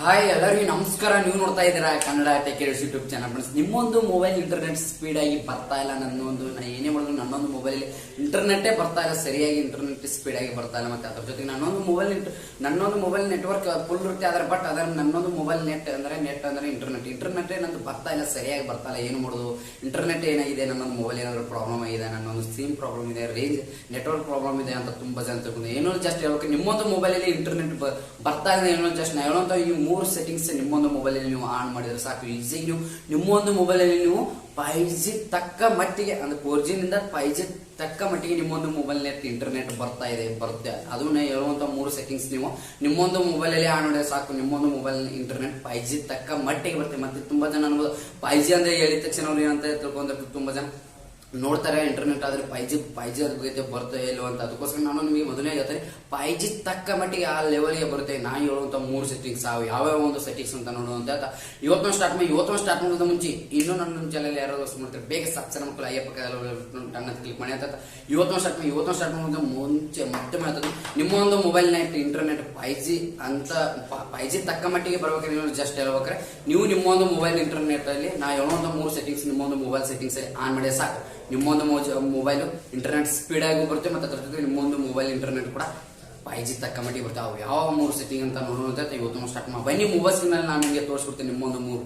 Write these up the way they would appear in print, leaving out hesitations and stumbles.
Hi ಎಲ್ಲರಿಗೂ ನಮಸ್ಕಾರ. ನೀವು ನೋಡ್ತಾ ಇದ್ದೀರಾ Kannada tech YouTube channel. Friends, ನಿಮ್ಮೊಂದು ಮೊಬೈಲ್ ಇಂಟರ್ನೆಟ್ ಸ್ಪೀಡ್ ಆಗಿ ಬರ್ತಾ ಇಲ್ಲ. ನನ್ನೊಂದು ಏನೇ ಮಾಡಿದ್ರು ನನ್ನೊಂದು ಮೊಬೈಲ್ ಇಂಟರ್ನೆಟ್ಟೇ ಬರ್ತಾ ಇಲ್ಲ, ಸರಿಯಾಗಿ ಇಂಟರ್ನೆಟ್ ಸ್ಪೀಡ್ ಆಗಿ ಬರ್ತಾ ಇಲ್ಲ. ಮತ್ತೆ ಅದ್ರ ಜೊತೆಗೆ ನನ್ನೊಂದು ಮೊಬೈಲ್ ನೆಟ್ವರ್ಕ್ ಫುಲ್ ಇರುತ್ತೆ ಆದ್ರೆ ಬಟ್ ಅದರ ನನ್ನೊಂದು ಮೊಬೈಲ್ ನೆಟ್ ಅಂದ್ರೆ ಇಂಟರ್ನೆಟ್ಟೇ ನಂದು ಬರ್ತಾ ಇಲ್ಲ, ಸರಿಯಾಗಿ ಬರ್ತಾ ಇಲ್ಲ. ಏನು ಮಾಡೋದು? ಇಂಟರ್ನೆಟ್ ಏನಾಗಿದೆ, ನನ್ನೊಂದು ಮೊಬೈಲ್ ಏನಾದ್ರು ಪ್ರಾಬ್ಲಮ್ ಆಗಿದೆ, ನನ್ನೊಂದು ಸಿಮ್ ಪ್ರಾಬ್ಲಮ್ ಇದೆ, ರೇಂಜ್ ನೆಟ್ವರ್ಕ್ ಪ್ರಾಬ್ಲಮ್ ಇದೆ ಅಂತ ತುಂಬಾ ಜನ ತಿಳ್ಕೊಂಡು ಏನೋ ಜಸ್ಟ್ ಹೇಳ್ಬೇಕು, ನಿಮ್ಮೊಂದು ಮೊಬೈಲಲ್ಲಿ ಇಂಟರ್ನೆಟ್ ಬರ್ತಾ ಇದೆ ಏನೋ ಜಸ್ಟ್ ನಾ ಹೇಳೋಂತ ಈ 3 ಸೆಟ್ಟಿಂಗ್ಸ್ ನಿಮ್ಮೊಂದು ಮೊಬೈಲಲ್ಲಿ ನೀವು ಆನ್ ಮಾಡಿದ್ರೆ ಸಾಕು. ಈಸಿಯಾಗಿ ನೀವು ನಿಮ್ಮೊಂದು ಮೊಬೈಲಲ್ಲಿ ನೀವು 5G ತಕ್ಕ ಮಟ್ಟಿಗೆ ಅಂದ್ರೆ 4G ನಿಂದ 5G ತಕ್ಕ ಮಟ್ಟಿಗೆ ನಿಮ್ಮೊಂದು ಮೊಬೈಲ್ ನೆಟ್ ಇಂಟರ್ನೆಟ್ ಬರುತ್ತೆ. ಅದನ್ನ ಹೇಳುವಂತ 3 ಸೆಟ್ಟಿಂಗ್ಸ್ ನೀವು ನಿಮ್ಮೊಂದು ಮೊಬೈಲಲ್ಲಿ ಆನ್ ಮಾಡಿದ್ರೆ ಸಾಕು. ನಿಮ್ಮೊಂದು ಮೊಬೈಲ್ ಇಂಟರ್ನೆಟ್ 5G ತಕ್ಕ ಮಟ್ಟಿಗೆ ಬರುತ್ತೆ. ಮತ್ತೆ ತುಂಬಾ ಜನ ಅನ್ಬೋದು 5G ಅಂದ್ರೆ ಹೇಳಿದ ತಕ್ಷಣ ಅವ್ರು ಏನಂತ ತಿಳ್ಕೊಂಡ್ರೆ ತುಂಬಾ ಜನ ನೋಡ್ತಾರೆ ಇಂಟರ್ನೆಟ್ ಆದ್ರೆ 5G ಅದ್ರ ಬಗ್ಗೆ ಬರ್ತೋ ಇಲ್ಲೋ ಅಂತ. ಅದಕ್ಕೋಸ್ಕರ ನಾನು ನಿಮಗೆ ಮೊದಲೇ ಹೇಳ್ತೇನೆ 5G ತಕ್ಕ ಮಟ್ಟಿಗೆ ಆ ಲೆವೆಲ್ಗೆ ಬರುತ್ತೆ. ನಾನು ಹೇಳುವಂತ 3 ಸೆಟ್ಟಿಂಗ್ಸ್ ಯಾವ್ಯಾವ ಒಂದು ಸೆಟ್ಟಿಂಗ್ಸ್ ಅಂತ ನೋಡುವಂತ ಇವತ್ತು ಸ್ಟಾರ್ಟ್ ಮಾಡೋದ ಮುಂಚೆ ಇನ್ನೂ ನನ್ನ ಚಾನಲ್ ಯಾರು ಮಾಡ್ತಾರೆ ಬೇಗ ಸಬ್ಸ್ಕ್ರೈಬ್ ಮಕ್ಕಳು ಅಯ್ಯಪ್ಪ ಕ್ಲಿಕ್ ಮಾಡಿ ಅಂತ ಇವತ್ತು ಸ್ಟಾರ್ಟ್ ಮಾಡೋದ ಮುಂಚೆ ಮತ್ತೆ ಮಾಡ್ತದೆ ನಿಮ್ಮ ಒಂದು ಮೊಬೈಲ್ ನೆಟ್ ಇಂಟರ್ನೆಟ್ 5G ತಕ್ಕ ಮಟ್ಟಿಗೆ ಬರ್ಬೇಕಾದ್ರೆ ನೀವು ಜಸ್ಟ್ ಹೇಳ್ಬೇಕಾರೆ ನೀವು ನಿಮ್ಮೊಂದು ಮೊಬೈಲ್ ಇಂಟರ್ನೆಟ್ ಅಲ್ಲಿ ನಾ ಹೇಳುವಂತ 3 ಸೆಟ್ಟಿಂಗ್ಸ್ ನಿಮ್ಮೊಂದು ಮೊಬೈಲ್ ಸೆಟ್ಟಿಂಗ್ಸ್ ಅಲ್ಲಿ ಆನ್ ಮಾಡಿ ಸಾಕು. ನಿಮ್ಮೊಂದು ಮೊಬೈಲ್ ಇಂಟರ್ನೆಟ್ ಸ್ಪೀಡ್ ಆಗಿ ಬರುತ್ತೆ. ಮತ್ತೆ ಅದ್ರ ಜೊತೆ ನಿಮ್ಮೊಂದು ಮೊಬೈಲ್ ಇಂಟರ್ನೆಟ್ ಕೂಡ 5G ತಕ್ಕ ಮಟ್ಟಿಗೆ ಬರುತ್ತೆ. ಅವು ಯಾವ 3 ಸೆಟ್ಟಿಂಗ್ ಅಂತ ನೋಡೋದಂತ ಇವತ್ತು ಸ್ಟಾರ್ಟ್ ಮಾಡಿ ಬನ್ನಿ. ಮೊಬೈಲ್ ಸ್ಕ್ರೀನ್ ನಾನು ನಿಮಗೆ ತೋರಿಸ್ಬಿಡ್ತೀನಿ ನಿಮ್ಮೊಂದು 3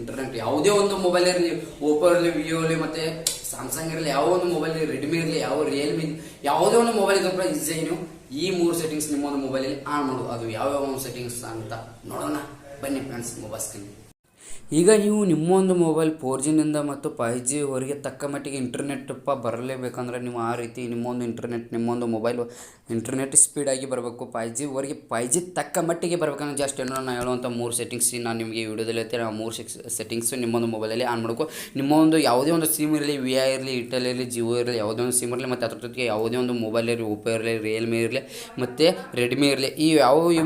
ಇಂಟರ್ನೆಟ್. ಯಾವುದೇ ಒಂದು ಮೊಬೈಲ್ ಇರಲಿ, ಓಪೋ ಇರಲಿ, ವಿವೋ ಇರಲಿ, ಮತ್ತೆ ಸ್ಯಾಮ್ಸಂಗ್ ಇರಲಿ, ಯಾವ ಒಂದು ಮೊಬೈಲ್ ರೆಡ್ಮಿ ಇರಲಿ, ಯಾವ ರಿಯಲ್ಮಿ, ಯಾವುದೇ ಒಂದು ಮೊಬೈಲ್ ಇದ್ರೂ ಕೂಡ ಈಸಿಯಾಗಿ ನೀವು ಈ 3 ಸೆಟ್ಟಿಂಗ್ಸ್ ನಿಮ್ಮೊಂದು ಮೊಬೈಲಲ್ಲಿ ಆನ್ ಮಾಡೋದು. ಅದು ಯಾವ್ಯಾವ ಒಂದು ಸೆಟ್ಟಿಂಗ್ಸ್ ಅಂತ ನೋಡೋಣ ಬನ್ನಿ ಫ್ರೆಂಡ್ಸ್. ಮೊಬೈಲ್ ಸ್ಕ್ರೀನ್ ಈಗ ನೀವು ನಿಮ್ಮೊಂದು ಮೊಬೈಲ್ 4G ನಿಂದ ಮತ್ತು 5G ವರೆಗೆ ತಕ್ಕ ಮಟ್ಟಿಗೆ ಇಂಟರ್ನೆಟ್ ಬರಲೇಬೇಕಂದ್ರೆ ನೀವು ಆ ರೀತಿ ನಿಮ್ಮೊಂದು ಮೊಬೈಲ್ ಇಂಟರ್ನೆಟ್ ಸ್ಪೀಡಾಗಿ ಬರಬೇಕು. 5G ತಕ್ಕ ಮಟ್ಟಿಗೆ ಬರಬೇಕಂದ್ರೆ ಜಸ್ಟ್ ಏನೋ ನಾನು ಹೇಳುವಂಥ 3 ಸೆಟ್ಟಿಂಗ್ಸ್ ನಾನು ನಿಮಗೆ ಈ ವಿಡಿಯೋದಲ್ಲಿ ಹೇಳ್ತೇನೆ. ಆ 3 ಸೆಟ್ಟಿಂಗ್ಸ್ ನಿಮ್ಮೊಂದು ಮೊಬೈಲಲ್ಲಿ ಆನ್ ಮಾಡಬೇಕು. ನಿಮ್ಮೊಂದು ಯಾವುದೇ ಒಂದು ಸಿಮ್ ಇರಲಿ, VI ಇರಲಿ, ಏರ್ಟೆಲ್ ಇರಲಿ, ಜಿಯೋ ಇರಲಿ, ಯಾವುದೇ ಒಂದು ಸಿಮ್ ಇರಲಿ, ಮತ್ತು ಅದ್ರ ಜೊತೆಗೆ ಯಾವುದೇ ಒಂದು ಮೊಬೈಲ್ ಇರಲಿ, ಓಪೋ ಇರಲಿ, ರಿಯಲ್ಮಿ ಇರಲಿ, ಮತ್ತು ರೆಡ್ಮಿ ಇರಲಿ, ಈ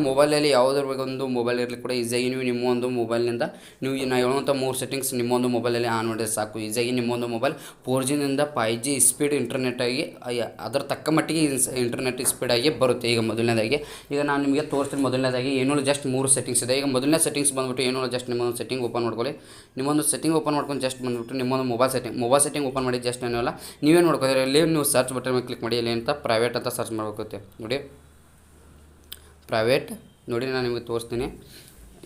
ಮೊಬೈಲಲ್ಲಿ ಯಾವುದ್ರ ಒಂದು ಮೊಬೈಲ್ ಇರಲಿ ಕೂಡ ಈಸಿಯಾಗಿ ನೀವು ನಿಮ್ಮೊಂದು ಮೊಬೈಲ್ನಿಂದ ನೀವು ನಾ ಹೇಳುವಂಥ 3 ಸೆಟ್ಟಿಂಗ್ಸ್ ನಿಮ್ಮೊಂದು ಮೊಬೈಲಲ್ಲಿ ಆನ್ ಮಾಡಿದ್ರೆ ಸಾಕು. ಈಸಿಯಾಗಿ ನಿಮ್ಮೊಂದು ಮೊಬೈಲ್ 4G ನಿಂದ 5G ಸ್ಪೀಡ್ ಇಂಟರ್ನೆಟ್ ಆಗಿ ಅದರ ತಕ್ಕ ಮಟ್ಟಿಗೆ ಇಂಟರ್ನೆಟ್ ಸ್ಪೀಡಾಗಿ ಬರುತ್ತೆ. ಈಗ ಮೊದಲನೇದಾಗಿ ನಾನು ನಿಮಗೆ ತೋರಿಸ್ತೀನಿ. ಮೊದಲನೇದಾಗಿ ಏನೋ ಜಸ್ಟ್ 3 ಸೆಟ್ಟಿಂಗ್ಸ್ ಇದೆ. ಈಗ ಮೊದಲನೇ ಸೆಟ್ಟಿಂಗ್ಸ್ ಬಂದುಬಿಟ್ಟು ಏನೋ ಜಸ್ಟ್ ನಿಮ್ಮೊಂದು ಸೆಟ್ಟಿಂಗ್ ಓಪನ್ ಮಾಡ್ಕೊಳ್ಳಿ. ನಿಮ್ಮೊಂದು ಸೆಟ್ಟಿಂಗ್ ಓಪನ್ ಮಾಡ್ಕೊಂಡು ಜಸ್ಟ್ ಬಂದುಬಿಟ್ಟು ನಿಮ್ಮೊಂದು ಮೊಬೈಲ್ ಸೆಟ್ಟಿಂಗ್ ಓಪನ್ ಮಾಡಿ ಜಸ್ಟ್ ಏನಿಲ್ಲ ನೀವೇನು ನೋಡ್ಕೋದ್ರೆ ಇಲ್ಲಿ ನೀವು ಸರ್ಚ್ ಬಟನ್ ಮೇಲೆ ಕ್ಲಿಕ್ ಮಾಡಿ. ಇಲ್ಲಿ ಅಂತ ಪ್ರೈವೇಟ್ ಅಂತ ಸರ್ಚ್ ಮಾಡ್ಕೋತ್ತೆ ನೋಡಿ. ಪ್ರೈವೇಟ್ ನೋಡಿ ನಾನು ನಿಮಗೆ ತೋರಿಸ್ತೀನಿ.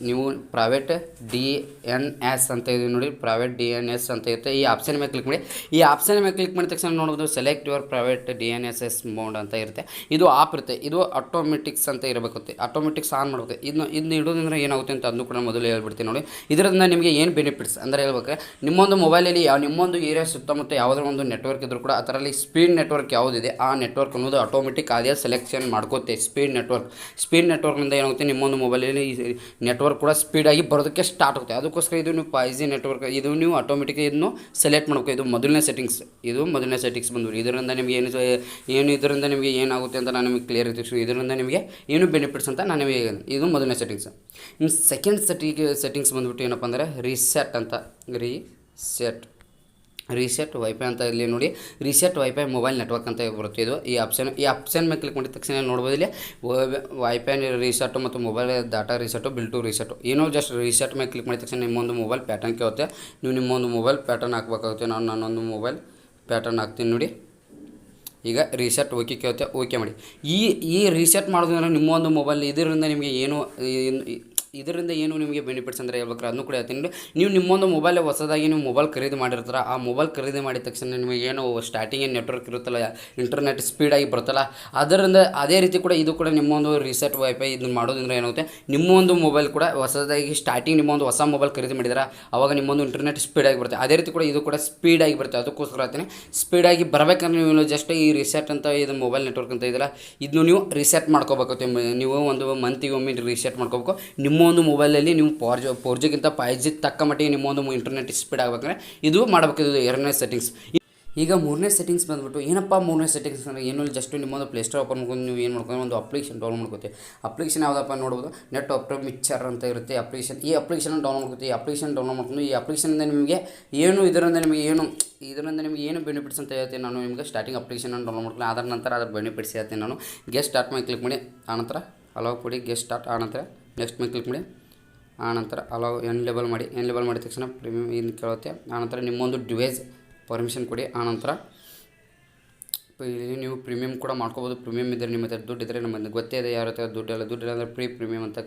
ನೀವು ಪ್ರೈವೇಟ್ DNS ಅಂತ ಇದೆ ನೋಡಿ, ಪ್ರೈವೇಟ್ DNS ಅಂತ ಇರುತ್ತೆ. ಈ ಆಪ್ಷನ್ ಮೇಲೆ ಕ್ಲಿಕ್ ಮಾಡಿ. ಈ ಆಪ್ಷನ್ ಮೇಲೆ ಕ್ಲಿಕ್ ಮಾಡಿದ ತಕ್ಷಣ ನೋಡ್ಬೋದು select your private DNSS mode ಅಂತ ಇರುತ್ತೆ. ಇದು ಆಪ್ ಇರುತ್ತೆ. ಇದು ಆಟೋಮೆಟಿಕ್ಸ್ ಅಂತ ಇರಬೇಕಾಗುತ್ತೆ. ಆಟೋಮೆಟಿಕ್ಸ್ ಆನ್ ಮಾಡಬೇಕು. ಇದನ್ನ ಇಡೋದಂದ್ರೆ ಏನಾಗುತ್ತೆ ಅಂತ ಅದನ್ನು ಕೂಡ ಮೊದಲು ಹೇಳ್ಬಿಡ್ತೀನಿ ನೋಡಿ. ಇದರಿಂದ ನಿಮಗೆ ಏನು ಬೆನಿಫಿಟ್ಸ್ ಅಂದರೆ ಹೇಳ್ಬೇಕು, ನಿಮ್ಮೊಂದು ಮೊಬೈಲಲ್ಲಿ ನಿಮ್ಮೊಂದು ಏರಿಯಾ ಸುತ್ತಮುತ್ತ ಯಾವುದೋ ಒಂದು ನೆಟ್ವರ್ಕ್ ಇದ್ರೂ ಕೂಡ ಅದರಲ್ಲಿ ಸ್ಪೀಡ್ ನೆಟ್ವರ್ಕ್ ಯಾವುದಿದೆ ಆ ನೆಟ್ವರ್ಕ್ ಅನ್ನೋದು ಆಟೋಮೆಟಿಕ್ ಅದೇ ಸೆಲೆಕ್ಷನ್ ಮಾಡ್ಕೋತೆ. ಸ್ಪೀಡ್ ನೆಟ್ವರ್ಕ್ನಿಂದ ಏನಾಗುತ್ತೆ ನಿಮ್ಮೊಂದು ಮೊಬೈಲಲ್ಲಿ ನೆಟ್ವರ್ಕ್ ಕೂಡ ಸ್ಪೀಡಾಗಿ ಬರೋದಕ್ಕೆ ಸ್ಟಾರ್ಟ್ ಆಗುತ್ತೆ. ಅದಕ್ಕೋಸ್ಕರ ಇದು ನೀವು 5G ನೆಟ್ವರ್ಕ್ ಇದು ನೀವು ಆಟೋಮೆಟಿಕ್ ಇದನ್ನು ಸೆಲೆಕ್ಟ್ ಮಾಡ್ಕೋ. ಇದು ಮೊದಲನೇ ಸೆಟ್ಟಿಂಗ್ಸ್ ಬಂದು ಇದರಿಂದ ನಿಮಗೆ ಇದರಿಂದ ನಿಮಗೆ ಏನಾಗುತ್ತೆ ಅಂತ ನಾನು ನಿಮಗೆ ಕ್ಲಿಯರ್ ತಿಳಿಸಿ. ಇದರಿಂದ ನಿಮಗೆ ಏನು ಬೆನಿಫಿಟ್ಸ್ ಅಂತ ನಾನು ನಿಮಗೆ ಇದು ಮೊದಲನೇ ಸೆಟ್ಟಿಂಗ್ಸ್. ಇನ್ನು ಸೆಕೆಂಡ್ ಸೆಟ್ಟಿಂಗ್ಸ್ ಬಂದುಬಿಟ್ಟು ಏನಪ್ಪ ಅಂದರೆ ರೀಸೆಟ್ ಅಂತ. ರೀಸೆಟ್ ವೈಫೈ ಅಂತ ಇಲ್ಲಿ ನೋಡಿ. ರೀಸೆಟ್ ವೈಫೈ ಮೊಬೈಲ್ ನೆಟ್ವರ್ಕ್ ಅಂತ ಬರುತ್ತೆ. ಇದು ಈ ಆಪ್ಷನ್ ಮೇಲೆ ಕ್ಲಿಕ್ ಮಾಡಿದ ತಕ್ಷಣ ನೋಡ್ಬೋದು ಇಲ್ಲಿ ವೈಫೈ ರೀಸೆಟ್ ಮತ್ತು ಮೊಬೈಲ್ ಡಾಟಾ ರೀಸೆಟು, ಬಿಲ್ ಟು ರೀಸೆಟು. ಏನೋ ಜಸ್ಟ್ ರೀಸೆಟ್ ಮೇಲೆ ಕ್ಲಿಕ್ ಮಾಡಿದ ತಕ್ಷಣ ನಿಮ್ಮೊಂದು ಮೊಬೈಲ್ ಪ್ಯಾಟರ್ನ್ ಕೇಳುತ್ತೆ. ನೀವು ನಿಮ್ಮೊಂದು ಮೊಬೈಲ್ ಪ್ಯಾಟರ್ನ್ ಹಾಕಬೇಕಾಗುತ್ತೆ. ನಾನೊಂದು ಮೊಬೈಲ್ ಪ್ಯಾಟರ್ನ್ ಹಾಕ್ತೀನಿ ನೋಡಿ. ಈಗ ರೀಸೆಟ್ ಓಕೆ ಕೇಳುತ್ತೆ, ಓಕೆ ಮಾಡಿ. ಈ ರೀಸೆಟ್ ಮಾಡೋದ್ರಿಂದ ನಿಮ್ಮೊಂದು ಮೊಬೈಲ್ ಇದರಿಂದ ಏನು ನಿಮಗೆ ಬೆನಿಫಿಟ್ಸ್ ಅಂದರೆ ಹೇಳ್ಬೇಕಾರೆ ಅದನ್ನು ಕೂಡ ಹೇಳ್ತೀನಿ. ನೀವು ನಿಮ್ಮೊಂದು ಮೊಬೈಲ್ ಹೊಸದಾಗಿ ನೀವು ಮೊಬೈಲ್ ಖರೀದಿ ಮಾಡಿರ್ತಾರೆ. ಆ ಮೊಬೈಲ್ ಖರೀದಿ ಮಾಡಿದ ತಕ್ಷಣ ನಿಮಗೆ ಏನು ಸ್ಟಾರ್ಟಿಂಗ್ ನೆಟ್ವರ್ಕ್ ಇರುತ್ತಲ್ಲ, ಇಂಟರ್ನೆಟ್ ಸ್ಪೀಡಾಗಿ ಬರುತ್ತಲ್ಲ, ಅದರಿಂದ ಅದೇ ರೀತಿ ಕೂಡ ಇದು ಕೂಡ ನಿಮ್ಮೊಂದು ರೀಸೆಟ್ ವೈಫೈ ಇದನ್ನು ಮಾಡೋದ್ರಿಂದ ಏನಾಗುತ್ತೆ ನಿಮ್ಮೊಂದು ಮೊಬೈಲ್ ಕೂಡ ಹೊಸದಾಗಿ ಸ್ಟಾರ್ಟಿಂಗ್ ನಿಮ್ಮೊಂದು ಹೊಸ ಮೊಬೈಲ್ ಖರೀದಿ ಮಾಡಿದ್ರೆ ಆವಾಗ ನಿಮ್ಮೊಂದು ಇಂಟರ್ನೆಟ್ ಸ್ಪೀಡಾಗಿ ಬರುತ್ತೆ. ಅದೇ ರೀತಿ ಕೂಡ ಇದು ಕೂಡ ಸ್ಪೀಡಾಗಿ ಬರುತ್ತೆ. ಅದಕ್ಕೋಸ್ಕರ ಹೇಳ್ತೀನಿ ಸ್ಪೀಡಾಗಿ ಬರಬೇಕಂದ್ರೆ ನೀವು ಜಸ್ಟ್ ಈ ರೀಸೆಟ್ ಅಂತ ಇದು ಮೊಬೈಲ್ ನೆಟ್ವರ್ಕ್ ಅಂತ ಇದೆಯಲ್ಲ ಇದನ್ನು ನೀವು ರೀಸೆಟ್ ಮಾಡ್ಕೋಬೇಕಾಗುತ್ತೆ. ನೀವು ಒಂದು ಮಂತಿಗೆ ಒಮ್ಮೆ ರೀಸೆಟ್ ಮಾಡ್ಕೋಬೇಕು. ನಿಮ್ಮೊಂದು ಮೊಬೈಲಲ್ಲಿ ನೀವು 4Gಗಿಂತ 5G ತಕ್ಕ ಮಟ್ಟಿಗೆ ನಿಮ್ಮೊಂದು ಇಂಟರ್ನೆಟ್ ಸ್ಪೀಡ್ ಆಗಬೇಕಂದ್ರೆ ಇದು ಮಾಡಬೇಕು. ಇದು 2ನೇ ಸೆಟ್ಟಿಂಗ್ಸ್. ಈಗ 3ನೇ ಸೆಟ್ಟಿಂಗ್ಸ್ ಬಂದುಬಿಟ್ಟು ಏನಪ್ಪ 3ನೇ ಸೆಟ್ಟಿಂಗ್ಸ್ ಅಂದರೆ ಏನೂ ಜಸ್ಟ್ ನಿಮ್ಮೊಂದು ಪ್ಲೇಸ್ಟೋರ್ ಓಪನ್ ಮಾಡ್ಕೊಂಡು ನೀವು ಏನು ಮಾಡ್ಕೊಂಡು ಒಂದು ಅಪ್ಲಿಕೇಶನ್ ಡೌನ್ಲೋಡ್ ಮಾಡ್ಕೋತೀವಿ. ಅಪ್ಲಿಕೇಶನ್ ಯಾವುದಪ್ಪ ನೋಡ್ಬೋದು, ನೆಟ್ ಆಪ್ಟೋಮಿಕ್ಚರ್ ಅಂತ ಇರುತ್ತೆ ಅಪ್ಲಿಕೇಶನ್. ಈ ಅಪ್ಲಿಕೇಶನ್ ಡೌನ್ಲೋಡ್ ಮಾಡ್ಕೋತೀವಿ. ಈ ಅಪ್ಲಿಕೇಶನ್ ಡೌನ್ಲೋಡ್ ಮಾಡ್ಕೊಂಡು ಈ ಅಪ್ಲಿಕೇಶನಿಂದ ನಿಮಗೆ ಇದರಿಂದ ನಿಮಗೆ ಏನು ಬೆನಿಫಿಟ್ಸ್ ಅಂತ ಹೇಳ್ತೀನಿ ನಾನು ನಿಮಗೆ. ಸ್ಟಾರ್ಟಿಂಗ್ ಅಪ್ಲಿಕೇಶನ್ ಡೌನ್ಲೋಡ್ ಮಾಡ್ಕೊಂಡು ಅದರ ನಂತರ ಅದರ ಬೆನಿಫಿಟ್ಸ್ ಹೇಳ್ತೀನಿ ನಾನು. ಗೆಸ್ಟ್ ಸ್ಟಾರ್ಟ್ ಮೇಲೆ ಕ್ಲಿಕ್ ಮಾಡಿ, ಆನಂತರ ಅಲೋ ಕೊಡಿ. ಗೆಸ್ಟ್ ಸ್ಟಾರ್ಟ್ ಆನಂತರ ನೆಕ್ಸ್ಟ್ ಮೇಲೆ ಕ್ಲಿಕ್ ಮಾಡಿ, ಆನಂತರ ಅಲೋ ಎನ್ಲೇಬಲ್ ಮಾಡಿದ ತಕ್ಷಣ ಪ್ರೀಮಿಯಮ್ ಏನು ಕೇಳುತ್ತೆ. ಆನಂತರ ನಿಮ್ಮೊಂದು ಡಿವೈಸ್ ಪರ್ಮಿಷನ್ ಕೊಡಿ. ಆನಂತರ ಇಲ್ಲಿ ನೀವು ಪ್ರೀಮಿಯಮ್ ಕೂಡ ಮಾಡ್ಕೋಬೋದು. ಪ್ರೀಮಿಯಮ್ ಇದ್ದರೆ ನಿಮ್ಮ ಹತ್ರ ದುಡ್ಡು ಇದ್ದರೆ ನಮ್ಮದು ಗೊತ್ತೇ ಇದೆ ಯಾವ ರೀತಿ ದುಡ್ಡಿಲ್ಲ ಅಂದರೆ ಪ್ರೀಮಿಯಮ್ ಅಂತ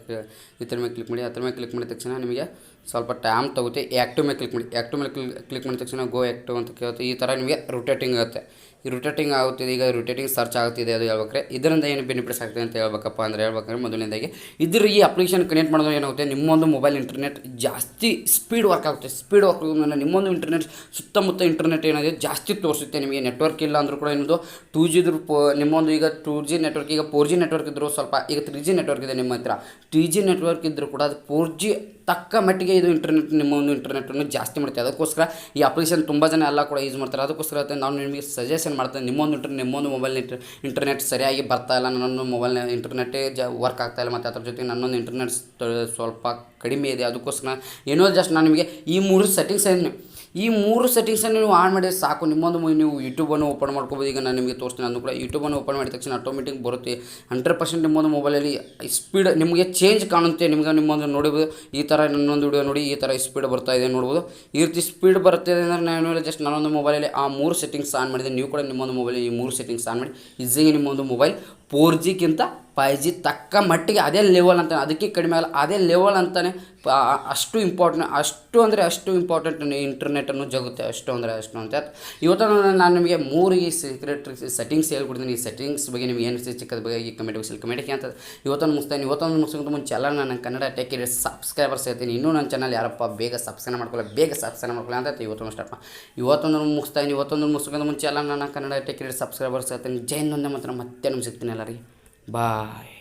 ಇದ್ರ ಮೇಲೆ ಕ್ಲಿಕ್ ಮಾಡಿ. ಅದ್ರ ಮೇಲೆ ಕ್ಲಿಕ್ ಮಾಡಿದ ತಕ್ಷಣ ನಿಮಗೆ ಸ್ವಲ್ಪ ಟೈಮ್ ತಗುತ್ತೆ. ಆ್ಯಕ್ಟಿವ್ ಮೇಲೆ ಕ್ಲಿಕ್ ಮಾಡಿ. ಆ್ಯಕ್ಟಿವ್ ಮೇಲೆ ಕ್ಲಿಕ್ ಮಾಡಿದ ತಕ್ಷಣ ಗೋ ಆ್ಯಕ್ಟಿವ್ ಅಂತ ಕೇಳುತ್ತೆ. ಈ ಥರ ನಿಮಗೆ ರೊಟೇಟಿಂಗ್ ಆಗುತ್ತೆ. ಈ ರೊಟೇಟಿಂಗ್ ಆಗುತ್ತಿದೆ. ಈಗ ರೊಟೇಟಿಂಗ್ ಸರ್ಚ್ ಆಗುತ್ತಿದೆ. ಅದು ಹೇಳ್ಬೇಕಾರೆ ಇದರಿಂದ ಏನು ಬೆನಿಫಿಟ್ಸ್ ಆಗ್ತದೆ ಅಂತ ಹೇಳ್ಬೇಕಂದ್ರೆ ಮೊದಲನೇದಾಗಿ ಈ ಅಪ್ಲಿಕೇಶನ್ ಕನೆಕ್ಟ್ ಮಾಡೋದು ಏನಾಗುತ್ತೆ, ನಿಮ್ಮೊಂದು ಮೊಬೈಲ್ ಇಂಟರ್ನೆಟ್ ಜಾಸ್ತಿ ಸ್ಪೀಡ್ ವರ್ಕ್ ಆಗುತ್ತೆ. ಸ್ಪೀಡ್ ವರ್ಕ್ ಆಗೋದ್ರಿಂದ ನಿಮ್ಮೊಂದು ಇಂಟರ್ನೆಟ್ ಸುತ್ತಮುತ್ತ ಇಂಟರ್ನೆಟ್ ಏನಾಗಿದೆ ಜಾಸ್ತಿ ತೋರಿಸುತ್ತೆ. ನಿಮಗೆ ನೆಟ್ವರ್ಕ್ ಇಲ್ಲ ಅಂದರೂ ಕೂಡ ನಿಮ್ಮದು 2G ಇದ್ರೂ ನಿಮ್ಮೊಂದು ಈಗ 2G ನೆಟ್ವರ್ಕ್, ಈಗ 4G ನೆಟ್ವರ್ಕ್ ಇದ್ದರೂ ಸ್ವಲ್ಪ, ಈಗ 3G ನೆಟ್ವರ್ಕ್ ಇದೆ ನಿಮ್ಮ ಹತ್ರ, 3G ನೆಟ್ವರ್ಕ್ ಇದ್ದರೂ ಕೂಡ ಅದು 4G ತಕ್ಕ ಮಟ್ಟಿಗೆ ಇದು ನಿಮ್ಮ ಒಂದು ಇಂಟರ್ನೆಟನ್ನು ಜಾಸ್ತಿ ಮಾಡುತ್ತೆ. ಅದಕ್ಕೋಸ್ಕರ ಈ ಅಪ್ಲಿಕೇಶನ್ ತುಂಬ ಜನ ಎಲ್ಲ ಕೂಡ ಯೂಸ್ ಮಾಡ್ತಾರೆ. ಅದಕ್ಕೋಸ್ಕರ ನಾನು ನಿಮಗೆ ಸಜೆಷನ್ ಮಾಡ್ತೇನೆ, ನಿಮ್ಮೊಂದು ಮೊಬೈಲ್ ಇಂಟರ್ನೆಟ್ ಸರಿಯಾಗಿ ಬರ್ತಾ ಇಲ್ಲ, ನನ್ನೊಂದು ಮೊಬೈಲ್ ಇಂಟರ್ನೆಟ್ಟೇ ವರ್ಕ್ ಆಗ್ತಾಯಿಲ್ಲ, ಮತ್ತು ಅದ್ರ ಜೊತೆಗೆ ನನ್ನೊಂದು ಇಂಟರ್ನೆಟ್ ಸ್ವಲ್ಪ ಕಡಿಮೆ ಇದೆ. ಅದಕ್ಕೋಸ್ಕರ ಏನೋ ಜಸ್ಟ್ ನಾನು ನಿಮಗೆ ಈ ಮೂರು ಸೆಟ್ಟಿಂಗ್ಸನ್ನು ನೀವು ಆನ್ ಮಾಡಿದರೆ ಸಾಕು. ನೀವು ಯೂಟ್ಯೂಬನ್ನು ಓಪನ್ ಮಾಡ್ಕೋಬೋದು. ಈಗ ನಾನು ನಿಮಗೆ ತೋರಿಸ್ತೀನಿ. ಅದನ್ನು ಕೂಡ ಯೂಟ್ಯೂಬನ್ನು ಓಪನ್ ಮಾಡಿದ ತಕ್ಷಣ ಆಟೋಮೆಟಿಕ್ ಬರುತ್ತೆ. 100% ನಿಮ್ಮೊಂದು ಮೊಬೈಲಲ್ಲಿ ಸ್ಪೀಡ್ ನಿಮಗೆ ಚೇಂಜ್ ಕಾಣುತ್ತೆ. ನಿಮ್ಮೊಂದು ನೋಡಿಬೋದು, ಈ ಥರ ನನ್ನೊಂದು ವಿಡಿಯೋ ನೋಡಿ ಈ ಥರ ಸ್ಪೀಡ್ ಬರ್ತಾ ಇದೆ ನೋಡ್ಬೋದು. ಈ ರೀತಿ ಸ್ಪೀಡ್ ಬರುತ್ತೆ ಅಂದರೆ ನನ್ನೊಂದು ಮೊಬೈಲಲ್ಲಿ ಆ 3 ಸೆಟ್ಟಿಂಗ್ಸ್ ಆನ್ ಮಾಡಿದೆ. ನೀವು ಕೂಡ ನಿಮ್ಮೊಂದು ಮೊಬೈಲಲ್ಲಿ ಈ 3 ಸೆಟ್ಟಿಂಗ್ಸ್ ಆನ್ ಮಾಡಿ ಈಸಿಯಾಗಿ ನಿಮ್ಮೊಂದು ಮೊಬೈಲ್ 4Gಗಿಂತ 5G ತಕ್ಕ ಮಟ್ಟಿಗೆ ಅದೇ ಲೆವೆಲ್ ಅಂತಾನೆ, ಅದಕ್ಕೆ ಕಡಿಮೆ ಆಗಲ್ಲ, ಅದೇ ಲೆವೆಲ್ ಅಂತಲೇ ಅಷ್ಟು ಇಂಪಾರ್ಟೆಂಟ್ ಇಂಟರ್ನೆಟನ್ನು ಜಗುತ್ತೆ. ಅಷ್ಟು ಅಂತ ಇವತ್ತು ನಾನು ನಿಮಗೆ 3 ಈ ಸೀಕ್ರೆಟ್ ಸೆಟ್ಟಿಂಗ್ಸ್ ಹೇಳ್ಕೊಡ್ತೀನಿ. ಈ ಸೆಟ್ಟಿಂಗ್ಸ್ ಬಗ್ಗೆ ನಿಮಗೆ ಏನು ಚಿಕ್ಕದ ಬಗ್ಗೆ ಈ ಕಮೆಂಟ್ ಬಾಕ್ಸಲ್ಲಿ ಕಮೆಂಟ್ ಅಂತ ಇವತ್ತೊಂದು ಮುಗಿಸ್ಕೊಂಡು ಮುಂಚೆ ಎಲ್ಲ ನನ್ನ ಕನ್ನಡ ಟೆಕ್ ಕ್ರಿಯೇಟರ್ ಸಬ್ಸ್ಕ್ರೈಬರ್ಸ್ ಹೇಳ್ತೀನಿ. ಇನ್ನೂ ನನ್ನ ಚಾನಲ್ ಯಾರಪ್ಪ ಬೇಗ ಸಬ್ಸ್ಕ್ರೈಬ್ ಮಾಡ್ಕೊಳ್ಳಿ ಅಂತ ಇವತ್ತೊಂದು ಮುಗಿಸ್ಕೊಂಡು ಮುಂಚೆ ಎಲ್ಲ ನನ್ನ ಕನ್ನಡ ಟೆಕ್ ಕ್ರಿಯೇಟರ್ ಸಬ್ಸ್ಕ್ರೈಬರ್ಸ್ ಹೇಳ್ತೀನಿ. ಜೈ ಹಿಂದ್, ಮತ್ತೆ ಸಿಗ್ತೀನಿ ಎಲ್ಲರಿಗೆ. ಬಾಯ್.